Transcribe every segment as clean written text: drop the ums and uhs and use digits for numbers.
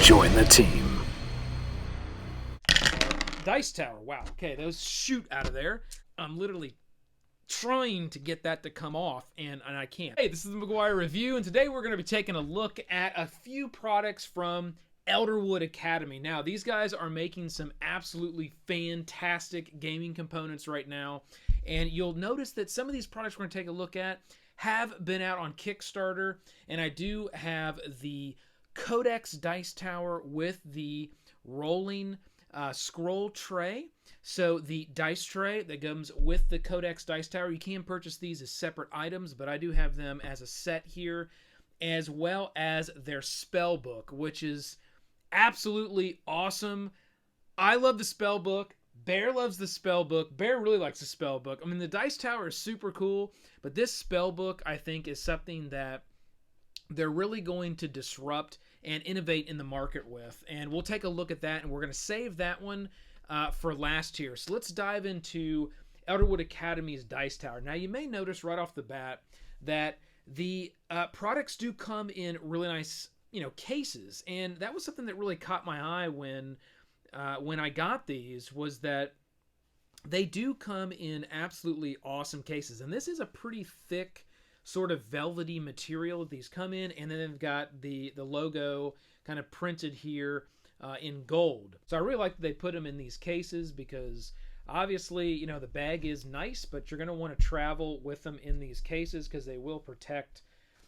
Join the team. Dice tower. Wow. Okay, those shoot out of there. I'm literally trying to get that to come off, and I can't. Hey, this is the McGuire Review, and today we're going to be taking a look at a few products from Elderwood Academy. Now, these guys are making some absolutely fantastic gaming components right now, and you'll notice that some of these products we're going to take a look at have been out on Kickstarter, and I do have the Codex Dice Tower with the rolling scroll tray. So the dice tray that comes with the Codex Dice Tower, you can purchase these as separate items, but I do have them as a set here, as well as their spell book, which is absolutely awesome. I love the spell book. Bear loves the spell book. Bear really likes the spell book. I mean, the Dice Tower is super cool, but this spell book, I think, is something that they're really going to disrupt and innovate in the market with. And we'll take a look at that, and we're going to save that one for last here. So let's dive into Elderwood Academy's Dice Tower. Now, you may notice right off the bat that the products do come in really nice, cases. And that was something that really caught my eye when I got these, was that they do come in absolutely awesome cases. And this is a pretty thick, sort of velvety material that these come in, and then they've got the logo kind of printed here in gold. So I really like that they put them in these cases, because obviously, the bag is nice, but you're going to want to travel with them in these cases because they will protect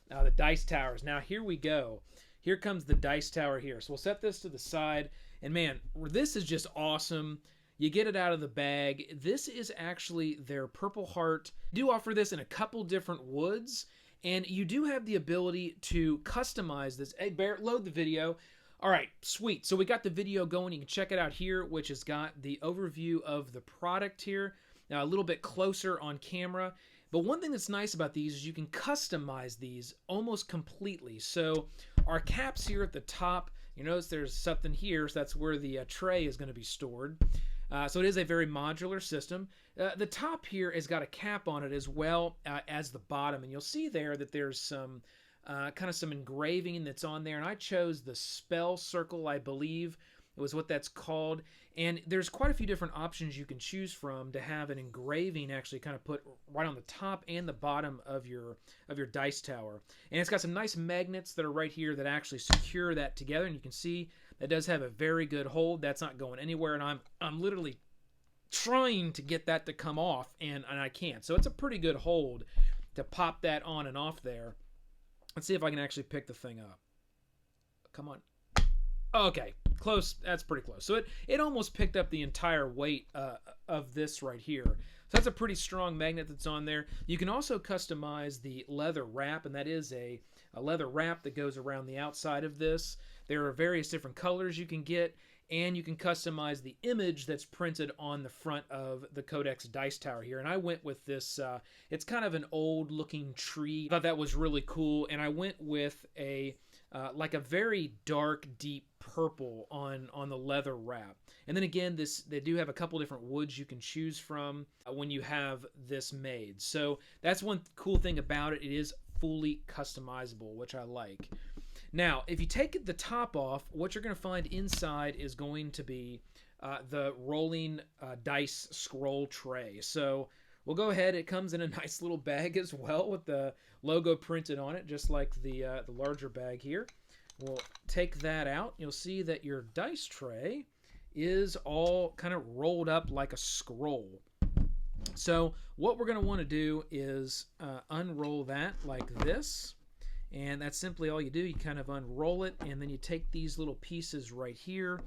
the dice towers. Now, here we go. Here comes the dice tower here. So we'll set this to the side, and man, this is just awesome. You get it out of the bag. This is actually their Purple Heart. They do offer this in a couple different woods, and you do have the ability to customize this. Hey, Bear, load the video. All right, sweet. So we got the video going. You can check it out here, which has got the overview of the product here. Now, a little bit closer on camera. But one thing that's nice about these is you can customize these almost completely. So our caps here at the top, you notice there's something here, so that's where the tray is going to be stored. So it is a very modular system. The top here has got a cap on it as well as the bottom, and you'll see there that there's some kind of some engraving that's on there, and I chose the spell circle, I believe it was what that's called. And there's quite a few different options you can choose from to have an engraving actually kind of put right on the top and the bottom of your dice tower. And it's got some nice magnets that are right here that actually secure that together, and you can see that does have a very good hold. That's not going anywhere, and I'm literally trying to get that to come off, and I can't. So it's a pretty good hold to pop that on and off there. Let's see if I can actually pick the thing up. Come on. Okay, close. That's pretty close. So it almost picked up the entire weight of this right here. So that's a pretty strong magnet that's on there. You can also customize the leather wrap, and that is a leather wrap that goes around the outside of this. There are various different colors you can get, and you can customize the image that's printed on the front of the Codex Dice Tower here. And I went with this, it's kind of an old looking tree. I thought that was really cool, and I went with like a very dark, deep purple on the leather wrap. And then again, they do have a couple different woods you can choose from when you have this made. So that's one cool thing about it. It is fully customizable, which I like. Now, if you take the top off, what you're going to find inside is going to be the rolling dice scroll tray. So we'll go ahead. It comes in a nice little bag as well with the logo printed on it, just like the larger bag here. We'll take that out. You'll see that your dice tray is all kind of rolled up like a scroll. So what we're going to want to do is unroll that like this. And that's simply all you do. You kind of unroll it, and then you take these little pieces right here,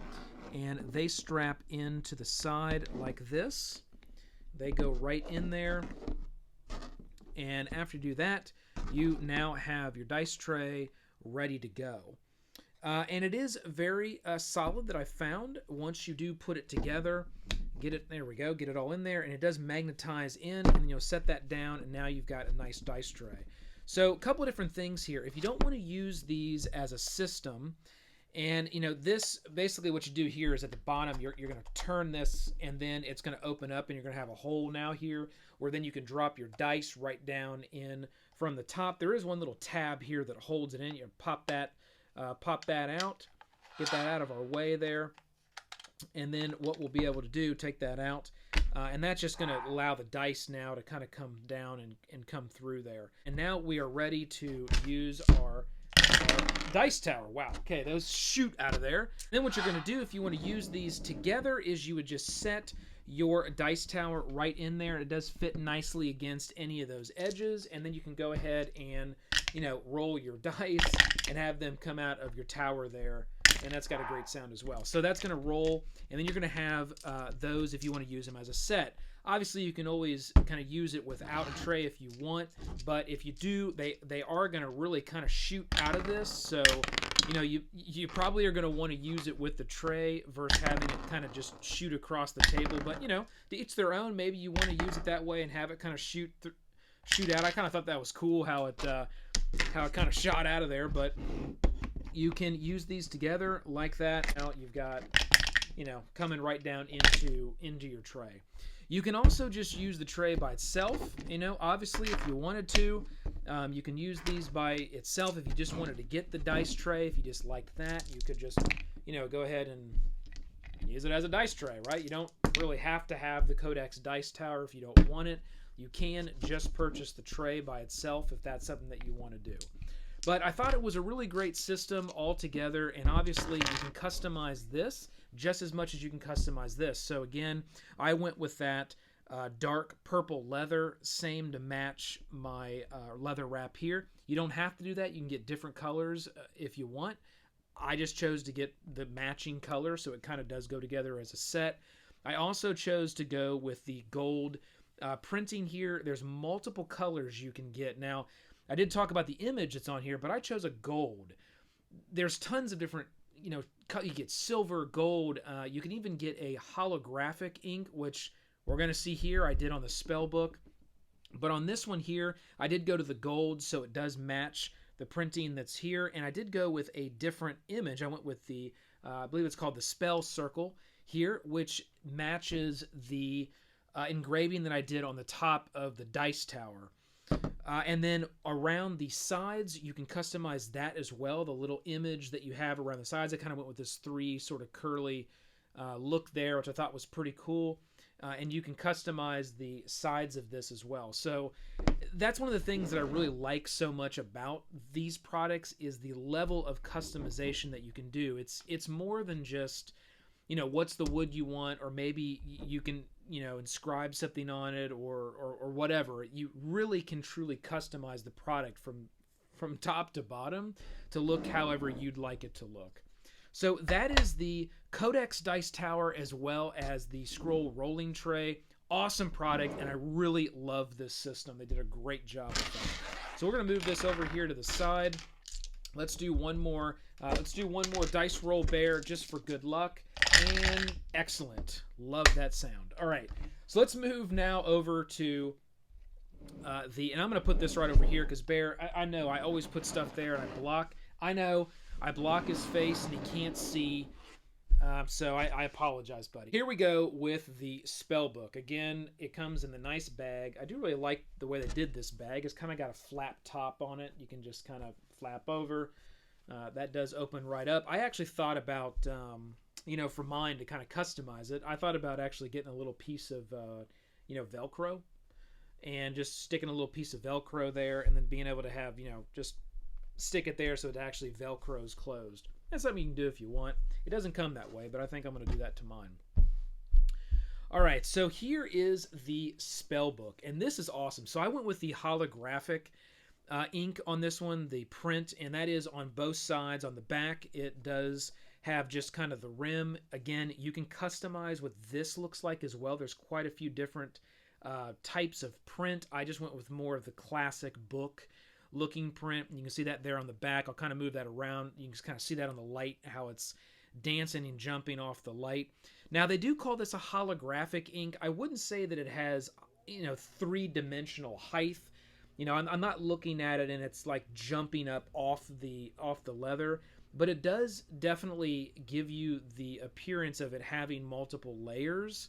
and they strap into the side like this. They go right in there. And after you do that, you now have your dice tray ready to go. And it is very solid, that I found. Once you do put it together, there we go, get it all in there, and it does magnetize in, and then you'll set that down, and now you've got a nice dice tray. So a couple of different things here. If you don't want to use these as a system, and this, basically what you do here is at the bottom, you're going to turn this, and then it's going to open up, and you're going to have a hole now here, where then you can drop your dice right down in from the top. There is one little tab here that holds it in. You pop that out, get that out of our way there. And then what we'll be able to do, take that out, and that's just going to allow the dice now to kind of come down and come through there. And now we are ready to use our dice tower. Wow, okay, those shoot out of there. Then what you're going to do if you want to use these together is you would just set your dice tower right in there. It does fit nicely against any of those edges, and then you can go ahead and, you know, roll your dice and have them come out of your tower there. And that's got a great sound as well. So that's going to roll, and then you're going to have those if you want to use them as a set. Obviously, you can always kind of use it without a tray if you want, but if you do, they are going to really kind of shoot out of this. So, you know, you probably are going to want to use it with the tray versus having it kind of just shoot across the table. But, you know, to each their own. Maybe you want to use it that way and have it kind of shoot out. I kind of thought that was cool how it kind of shot out of there, but you can use these together like that. Now you've got, you know, coming right down into your tray. You can also just use the tray by itself. You know, obviously, if you wanted to, you can use these by itself. If you just wanted to get the dice tray, if you just liked that, you could just, you know, go ahead and use it as a dice tray, right? You don't really have to have the Codex dice tower if you don't want it. You can just purchase the tray by itself if that's something that you want to do. But I thought it was a really great system altogether, and obviously you can customize this just as much as you can customize this. So again, I went with that dark purple leather, same to match my leather wrap here. You don't have to do that. You can get different colors if you want. I just chose to get the matching color, so it kind of does go together as a set. I also chose to go with the gold printing here. There's multiple colors you can get. Now, I did talk about the image that's on here, but I chose a gold. There's tons of different, you know, you get silver, gold. You can even get a holographic ink, which we're going to see here. I did on the spell book. But on this one here, I did go to the gold, so it does match the printing that's here. And I did go with a different image. I went with the, I believe it's called the spell circle here, which matches the engraving that I did on the top of the dice tower. And then around the sides, you can customize that as well. The little image that you have around the sides, I kind of went with this 3 sort of curly look there, which I thought was pretty cool. And you can customize the sides of this as well. So that's one of the things that I really like so much about these products is the level of customization that you can do. It's more than just, you know, what's the wood you want, or maybe you can, you know, inscribe something on it or whatever. You really can truly customize the product from top to bottom to look however you'd like it to look. So that is the Codex Dice Tower as well as the Scroll Rolling Tray. Awesome product, and I really love this system. They did a great job with that. So we're going to move this over here to the side. Let's do one more. Let's do one more dice roll bear just for good luck. And excellent. Love that sound. All right. So let's move now over to and I'm going to put this right over here because Bear, I know I always put stuff there and I block. I know I block his face and he can't see. So I apologize, buddy. Here we go with the spell book. Again, it comes in the nice bag. I do really like the way they did this bag. It's kind of got a flap top on it. You can just kind of flap over. That does open right up. I actually thought about, you know, for mine to kind of customize it, I thought about actually getting a little piece of, you know, Velcro and just sticking a little piece of Velcro there and then being able to have, you know, just stick it there so it actually Velcro's closed. That's something you can do if you want. It doesn't come that way, but I think I'm going to do that to mine. All right, so here is the spell book, and this is awesome. So I went with the holographic ink on this one, the print, and that is on both sides. On the back, it does have just kind of the rim. Again, you can customize what this looks like as well. There's quite a few different types of print. I just went with more of the classic book looking print. You can see that there on the back. I'll kind of move that around. You can just kind of see that on the light, how it's dancing and jumping off the light. Now, they do call this a holographic ink. I wouldn't say that it has, you know, 3-dimensional height. You know, I'm not looking at it and it's like jumping up off the leather, but it does definitely give you the appearance of it having multiple layers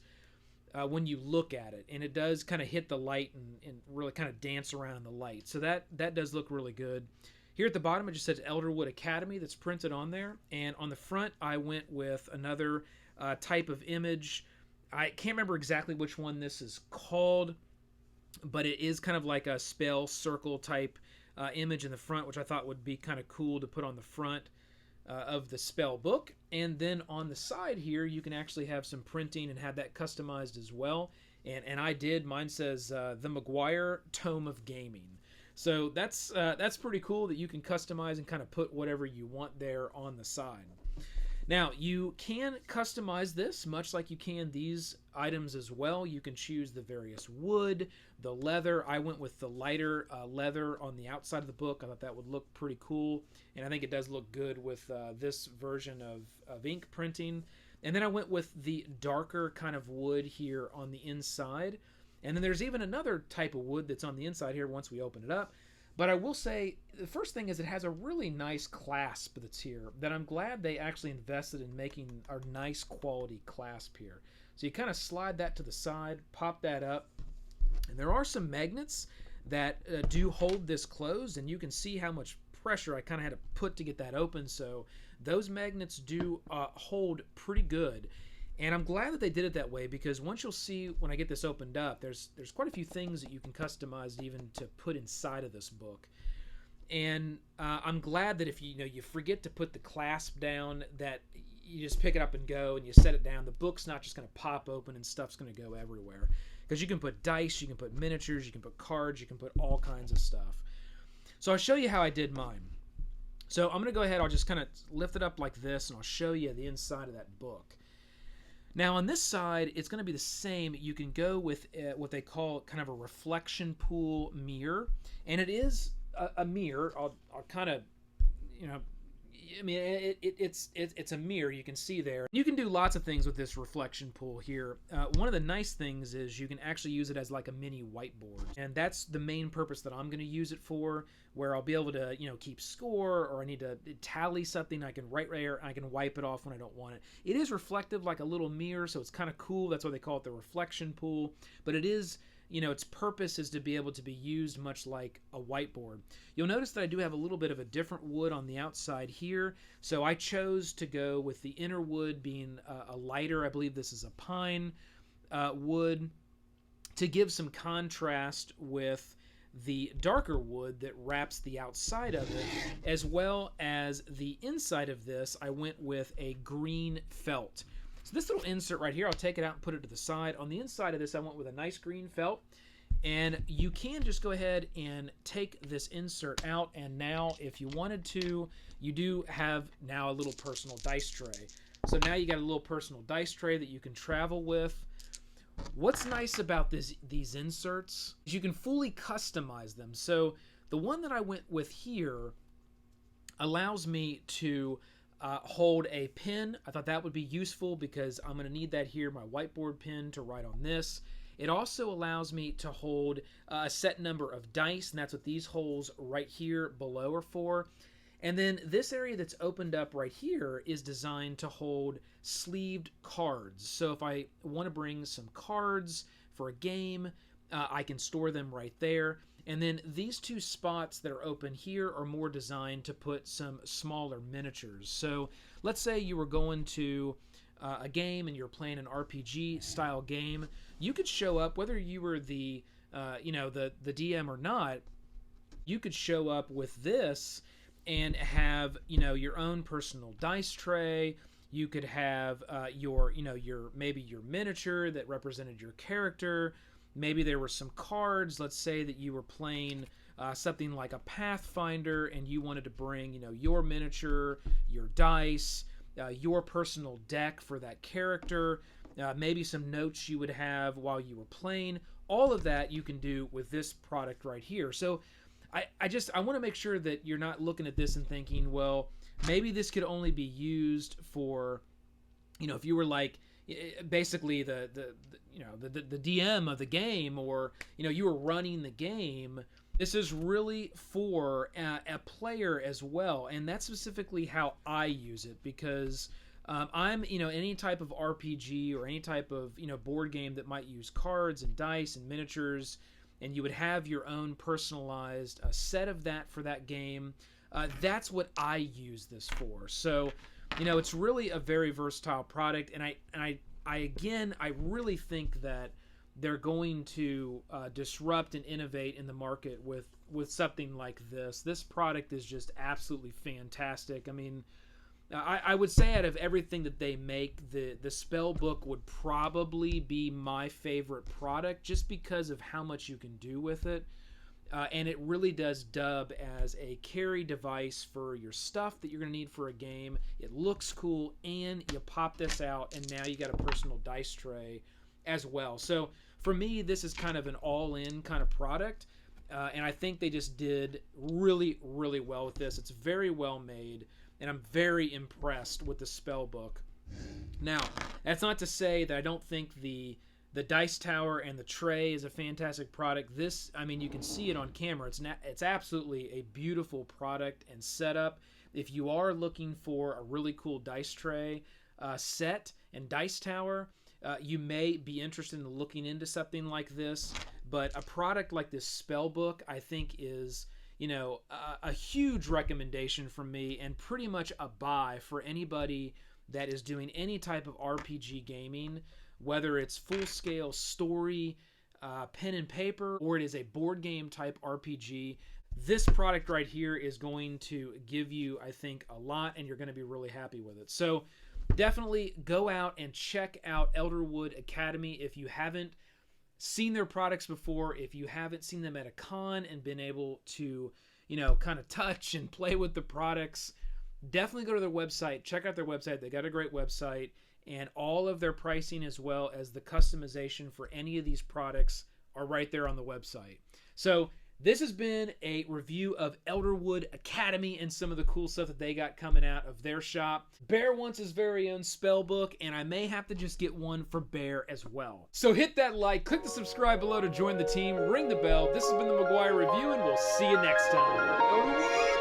when you look at it, and it does kind of hit the light and really kind of dance around in the light. So that does look really good. Here at the bottom, it just says Elderwood Academy that's printed on there. And on the front, I went with another type of image. I can't remember exactly which one this is called, but it is kind of like a spell circle type image in the front, which I thought would be kind of cool to put on the front of the spell book. And then on the side here, you can actually have some printing and have that customized as well. And I did. Mine says the McGuire Tome of Gaming. So that's pretty cool that you can customize and kind of put whatever you want there on the side. Now, you can customize this much like you can these items as well. You can choose the various wood, the leather. I went with the lighter leather on the outside of the book. I thought that would look pretty cool, and I think it does look good with this version of ink printing. And then I went with the darker kind of wood here on the inside. And then there's even another type of wood that's on the inside here once we open it up. But I will say, the first thing is it has a really nice clasp that's here that I'm glad they actually invested in making a nice quality clasp here. So you kind of slide that to the side, pop that up, and there are some magnets that do hold this closed, and you can see how much pressure I kind of had to put to get that open. So those magnets do hold pretty good. And I'm glad that they did it that way, because once you'll see when I get this opened up, there's quite a few things that you can customize even to put inside of this book. And I'm glad that if you forget to put the clasp down, that you just pick it up and go and you set it down. The book's not just going to pop open and stuff's going to go everywhere. Because you can put dice, you can put miniatures, you can put cards, you can put all kinds of stuff. So I'll show you how I did mine. So I'm going to go ahead, I'll just kind of lift it up like this, and I'll show you the inside of that book. Now on this side, it's going to be the same. You can go with what they call kind of a reflection pool mirror, and it is a mirror. I'll kind of, I mean, it's a mirror you can see there. You can do lots of things with this reflection pool here. One of the nice things is you can actually use it as like a mini whiteboard, and that's the main purpose that I'm going to use it for, where I'll be able to keep score, or I need to tally something. I can write right here, I can wipe it off when I don't want it. It is reflective like a little mirror, so it's kind of cool. That's why they call it the reflection pool. But it is, its purpose is to be able to be used much like a whiteboard. You'll notice that I do have a little bit of a different wood on the outside here. So I chose to go with the inner wood being a lighter, I believe this is a pine wood, to give some contrast with the darker wood that wraps the outside of it, as well as the inside of this. I went with a green felt. So this little insert right here, I'll take it out and put it to the side. On the inside of this, I went with a nice green felt. And you can just go ahead and take this insert out, and now if you wanted to, you do have now a little personal dice tray. So now you got a little personal dice tray that you can travel with. What's nice about these inserts is you can fully customize them. So the one that I went with here allows me to hold a pen. I thought that would be useful because I'm going to need that here, my whiteboard pen, to write on this. It also allows me to hold a set number of dice, and that's what these holes right here below are for. And then this area that's opened up right here is designed to hold sleeved cards. So if I want to bring some cards for a game, I can store them right there. And then these two spots that are open here are more designed to put some smaller miniatures. So let's say you were going to a game and you're playing an RPG style game. You could show up, whether you were the DM or not, you could show up with this and have your own personal dice tray. You could have your miniature that represented your character. Maybe there were some cards. Let's say that you were playing something like a Pathfinder and you wanted to bring your miniature, your dice, your personal deck for that character, maybe some notes you would have while you were playing. All of that you can do with this product right here. So I want to make sure that you're not looking at this and thinking, well, maybe this could only be used for, if you were like basically the DM of the game, or you were running the game. This is really for a player as well, and that's specifically how I use it, because I'm any type of RPG or any type of board game that might use cards and dice and miniatures, and you would have your own personalized set of that for that game. That's what I use this for. So, you know, it's really a very versatile product, and I really think that they're going to disrupt and innovate in the market with something like this. This product is just absolutely fantastic. I mean, I would say out of everything that they make, the Spellbook would probably be my favorite product, just because of how much you can do with it. And it really does dub as a carry device for your stuff that you're going to need for a game. It looks cool, and you pop this out, and now you got a personal dice tray as well. So for me, this is kind of an all-in kind of product, and I think they just did really, really well with this. It's very well made, and I'm very impressed with the Spellbook. Now, that's not to say that I don't think the Dice Tower and the tray is a fantastic product. This, I mean, you can see it on camera. It's absolutely a beautiful product and setup. If you are looking for a really cool dice tray set and Dice Tower, you may be interested in looking into something like this. But a product like this Spellbook, I think, is, you know, a huge recommendation from me, and pretty much a buy for anybody that is doing any type of RPG gaming, whether it's full-scale story, pen and paper, or it is a board game type RPG. This product right here is going to give you, I think, a lot, and you're going to be really happy with it. So definitely go out and check out Elderwood Academy if you haven't seen their products before, if you haven't seen them at a con and been able to, you know, kind of touch and play with the products. Definitely go to their website, check out their website. They got a great website, and all of their pricing as well as the customization for any of these products are right there on the website. So this has been a review of Elderwood Academy and some of the cool stuff that they got coming out of their shop. Bear wants his very own Spellbook, and I may have to just get one for Bear as well. So hit that like, click the subscribe below to join the team, ring the bell. This has been the McGuire Review, and we'll see you next time. Elderwood!